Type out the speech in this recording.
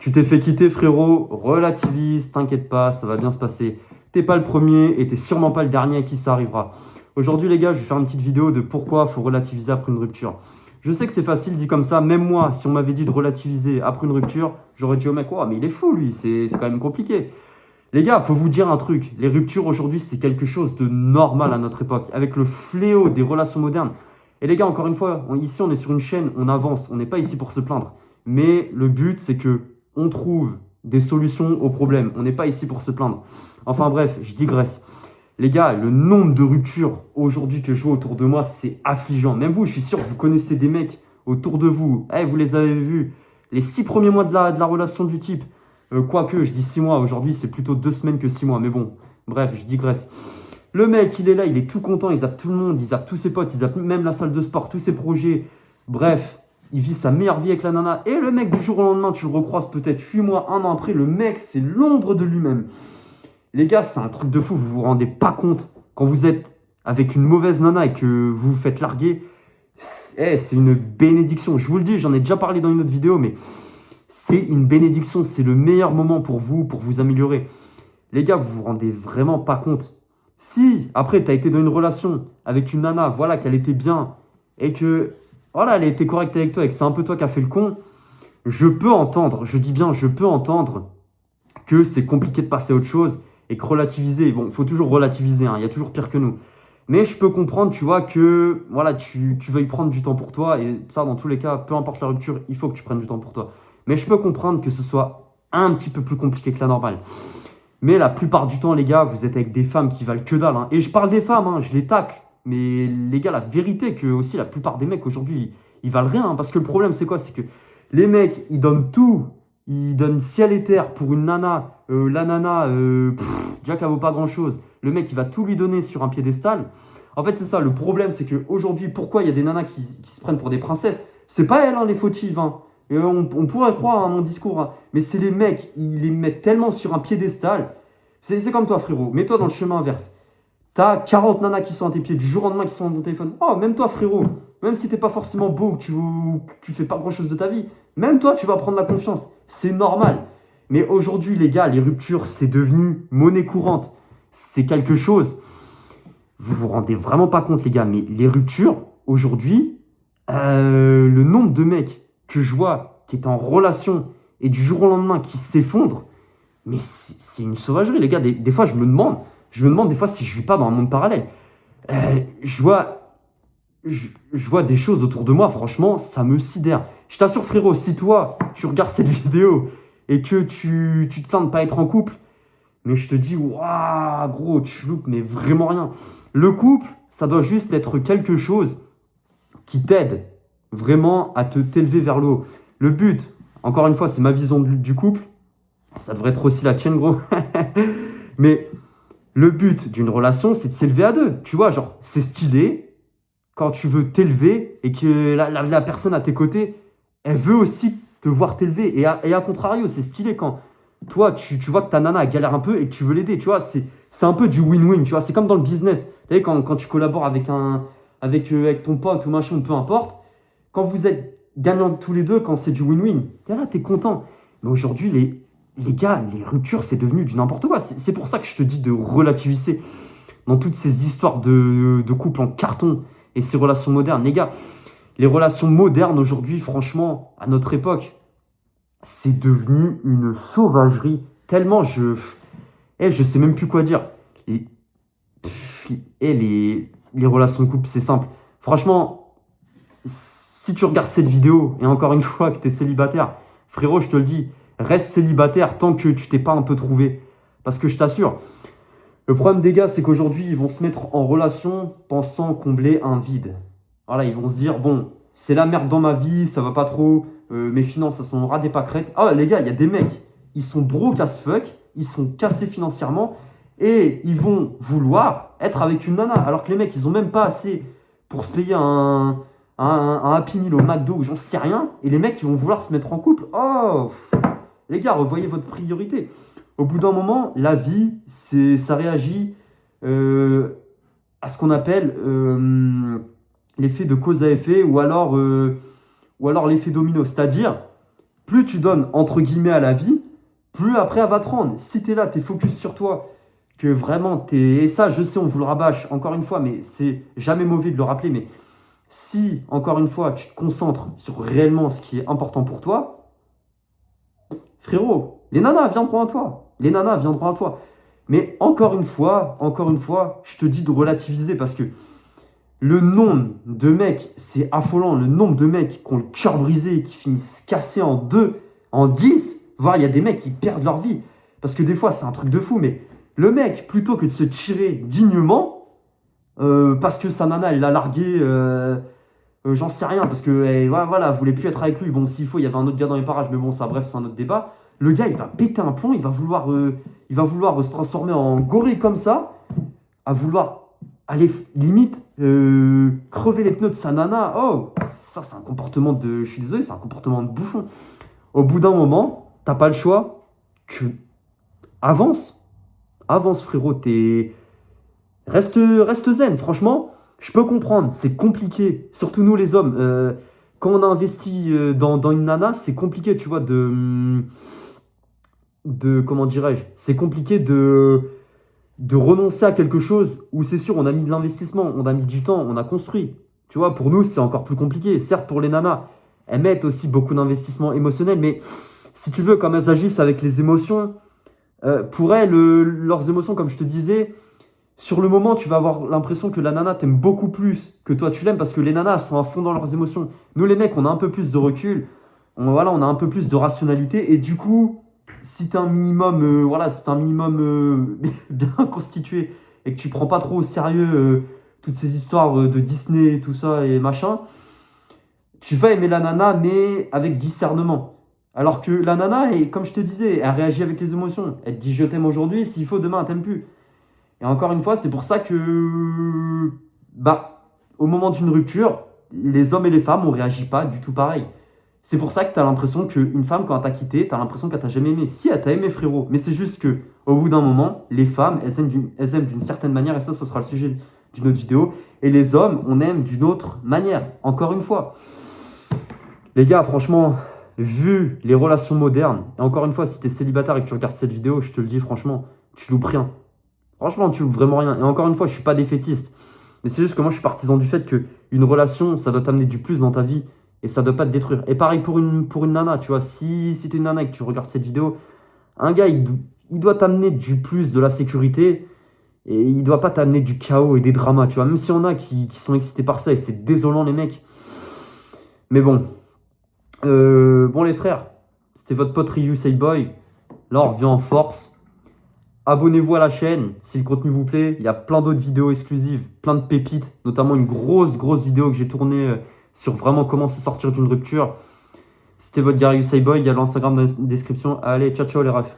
Tu t'es fait quitter, frérot. Relativise, t'inquiète pas, ça va bien se passer. T'es pas le premier et t'es sûrement pas le dernier à qui ça arrivera. Aujourd'hui, les gars, je vais faire une petite vidéo de pourquoi il faut relativiser après une rupture. Je sais que c'est facile dit comme ça. Même moi, si on m'avait dit de relativiser après une rupture, j'aurais dit au mec, oh, mais il est fou, lui, c'est quand même compliqué. Les gars, faut vous dire un truc. Les ruptures aujourd'hui, c'est quelque chose de normal à notre époque. Avec le fléau des relations modernes. Et les gars, encore une fois, ici, on est sur une chaîne, on avance. On n'est pas ici pour se plaindre. Mais le but, c'est que on trouve des solutions aux problèmes. On n'est pas ici pour se plaindre. Enfin bref, je digresse. Les gars, le nombre de ruptures aujourd'hui que je vois autour de moi, c'est affligeant. Même vous, je suis sûr que vous connaissez des mecs autour de vous. Vous les avez vus. Les 6 premiers mois de la relation du type. Quoique, je dis 6 mois. Aujourd'hui, c'est plutôt 2 semaines que 6 mois. Mais bon, bref, je digresse. Le mec, il est là, il est tout content. Il zappe tout le monde. Il zappe tous ses potes. Il zappe même la salle de sport, tous ses projets. Bref, il vit sa meilleure vie avec la nana. Et le mec, du jour au lendemain, tu le recroises peut-être 8 mois, 1 an après. Le mec, c'est l'ombre de lui-même. Les gars, c'est un truc de fou. Vous vous rendez pas compte quand vous êtes avec une mauvaise nana et que vous vous faites larguer. C'est une bénédiction. Je vous le dis, j'en ai déjà parlé dans une autre vidéo, mais c'est une bénédiction. C'est le meilleur moment pour vous améliorer. Les gars, vous vous rendez vraiment pas compte. Si, après, tu as été dans une relation avec une nana, voilà, qu'elle était bien et que, voilà, elle a été correcte avec toi et que c'est un peu toi qui as fait le con, je peux entendre, je dis bien, je peux entendre que c'est compliqué de passer à autre chose et que relativiser, bon, il faut toujours relativiser, hein, il y a toujours pire que nous. Mais je peux comprendre, tu vois, que voilà, tu veuilles prendre du temps pour toi. Et ça, dans tous les cas, peu importe la rupture, il faut que tu prennes du temps pour toi. Mais je peux comprendre que ce soit un petit peu plus compliqué que la normale. Mais la plupart du temps, les gars, vous êtes avec des femmes qui valent que dalle, hein. Et je parle des femmes, hein, je les tacle. Mais les gars, la vérité, que aussi la plupart des mecs aujourd'hui, ils valent rien, hein. Parce que le problème, c'est quoi? C'est que les mecs, ils donnent tout. Ils donnent ciel et terre pour une nana. La nana, déjà qu'elle vaut pas grand-chose. Le mec, il va tout lui donner sur un piédestal. En fait, c'est ça. Le problème, c'est qu'aujourd'hui, pourquoi il y a des nanas qui se prennent pour des princesses? C'est pas elles, hein, les fautives, hein. Et on pourrait croire à mon discours, hein. Mais c'est les mecs, ils les mettent tellement sur un piédestal. C'est comme toi, frérot. Mets-toi dans le chemin inverse. T'as 40 nanas qui sont à tes pieds du jour au lendemain qui sont dans ton téléphone. Oh, même toi, frérot. Même si t'es pas forcément beau, que tu fais pas grand-chose de ta vie. Même toi, tu vas prendre la confiance. C'est normal. Mais aujourd'hui, les gars, les ruptures, c'est devenu monnaie courante. C'est quelque chose. Vous vous rendez vraiment pas compte, les gars. Mais les ruptures, aujourd'hui, le nombre de mecs que je vois qui est en relation et du jour au lendemain qui s'effondrent, mais c'est une sauvagerie, les gars. Des fois, je me demande des fois si je vis pas dans un monde parallèle. Je vois des choses autour de moi, franchement, ça me sidère. Je t'assure, frérot, si toi, tu regardes cette vidéo et que tu te plains de pas être en couple, mais je te dis, waouh, gros, tu loupes, mais vraiment rien. Le couple, ça doit juste être quelque chose qui t'aide vraiment à t'élever vers le haut. Le but, encore une fois, c'est ma vision du couple. Ça devrait être aussi la tienne, gros. Mais le but d'une relation, c'est de s'élever à deux. Tu vois, genre, c'est stylé quand tu veux t'élever et que la personne à tes côtés, elle veut aussi te voir t'élever. Et à contrario, c'est stylé quand toi, tu vois que ta nana elle galère un peu et que tu veux l'aider. Tu vois, c'est un peu du win-win. Tu vois, c'est comme dans le business. Tu sais, quand tu collabores avec ton pote ou machin, peu importe, quand vous êtes gagnants tous les deux, quand c'est du win-win, t'es là, t'es content. Mais aujourd'hui, les gars, les ruptures, c'est devenu du n'importe quoi. C'est pour ça que je te dis de relativiser dans toutes ces histoires de couple en carton et ces relations modernes. Les gars, les relations modernes aujourd'hui, franchement, à notre époque, c'est devenu une sauvagerie. Tellement je sais même plus quoi dire. Et, les relations de couple, c'est simple. Franchement, si tu regardes cette vidéo, et encore une fois que tu es célibataire, frérot, je te le dis, reste célibataire tant que tu t'es pas un peu trouvé. Parce que je t'assure, le problème des gars, c'est qu'aujourd'hui, ils vont se mettre en relation pensant combler un vide. Voilà, ils vont se dire, bon, c'est la merde dans ma vie, ça va pas trop, mes finances, ça sont ras des pâquerettes. Ah, les gars, il y a des mecs, ils sont broke as fuck, ils sont cassés financièrement, et ils vont vouloir être avec une nana. Alors que les mecs, ils ont même pas assez pour se payer un Happy Meal au McDo ou j'en sais rien. Et les mecs, ils vont vouloir se mettre en couple. Oh, les gars, revoyez votre priorité. Au bout d'un moment, la vie, ça réagit à ce qu'on appelle l'effet de cause à effet ou alors l'effet domino. C'est-à-dire, plus tu donnes entre guillemets à la vie, plus après elle va te rendre. Si tu es là, tu es focus sur toi, que vraiment t'es. Et ça, je sais, on vous le rabâche encore une fois, mais c'est jamais mauvais de le rappeler. Mais si, encore une fois, tu te concentres sur réellement ce qui est important pour toi, frérot, les nanas viendront à toi. Les nanas viendront à toi. Mais encore une fois, je te dis de relativiser parce que le nombre de mecs, c'est affolant. Le nombre de mecs qui ont le cœur brisé et qui finissent cassés en 2, en 10, voire il y a des mecs qui perdent leur vie. Parce que des fois, c'est un truc de fou, mais le mec, plutôt que de se tirer dignement, parce que sa nana, elle l'a largué, j'en sais rien, parce que voilà, elle voulait plus être avec lui. Bon, s'il faut, il y avait un autre gars dans les parages, mais bon, ça, bref, c'est un autre débat. Le gars, il va péter un plomb, il va vouloir se transformer en gorille comme ça, à vouloir aller limite crever les pneus de sa nana. Oh, ça, c'est un comportement de. Je suis désolé, c'est un comportement de bouffon. Au bout d'un moment, t'as pas le choix que. Avance, frérot, reste zen. Franchement, je peux comprendre, c'est compliqué, surtout nous les hommes. Quand on a investi dans une nana, c'est compliqué, tu vois, comment dirais-je, c'est compliqué de renoncer à quelque chose où c'est sûr, on a mis de l'investissement, on a mis du temps, on a construit. Tu vois, pour nous, c'est encore plus compliqué. Certes, pour les nanas, elles mettent aussi beaucoup d'investissement émotionnel, mais si tu veux, comme elles agissent avec les émotions, pour elles, leurs émotions, comme je te disais, sur le moment, tu vas avoir l'impression que la nana t'aime beaucoup plus que toi tu l'aimes parce que les nanas sont à fond dans leurs émotions. Nous, les mecs, on a un peu plus de recul, on a un peu plus de rationalité et du coup, si t'es un minimum, bien constitué et que tu prends pas trop au sérieux toutes ces histoires de Disney, tout ça et machin, tu vas aimer la nana, mais avec discernement. Alors que la nana, comme je te disais, elle réagit avec les émotions. Elle te dit je t'aime aujourd'hui, s'il faut demain, elle t'aime plus. Et encore une fois, c'est pour ça que, au moment d'une rupture, les hommes et les femmes, on réagit pas du tout pareil. C'est pour ça que tu as l'impression qu'une femme, quand elle t'a quitté, tu as l'impression qu'elle t'a jamais aimé. Si, elle t'a aimé, frérot. Mais c'est juste que au bout d'un moment, les femmes, elles aiment d'une certaine manière, et ça, ce sera le sujet d'une autre vidéo. Et les hommes, on aime d'une autre manière. Encore une fois. Les gars, franchement, vu les relations modernes, et encore une fois, si tu es célibataire et que tu regardes cette vidéo, je te le dis franchement, tu loupes rien. Franchement, tu loupes vraiment rien. Et encore une fois, je suis pas défaitiste. Mais c'est juste que moi, je suis partisan du fait qu'une relation, ça doit t'amener du plus dans ta vie. Et ça doit pas te détruire. Et pareil pour une nana, tu vois. Si t'es une nana et que tu regardes cette vidéo, un gars, il doit t'amener du plus, de la sécurité. Et il doit pas t'amener du chaos et des dramas, tu vois. Même s'il y en a qui sont excités par ça. Et c'est désolant, les mecs. Mais bon. Bon, les frères. C'était votre pote Ryu Boy. Là, on revient en force. Abonnez-vous à la chaîne si le contenu vous plaît. Il y a plein d'autres vidéos exclusives, plein de pépites, notamment une grosse vidéo que j'ai tournée sur vraiment comment se sortir d'une rupture. C'était votre gars Boy, il y a l'Instagram dans la description. Allez, ciao les refs.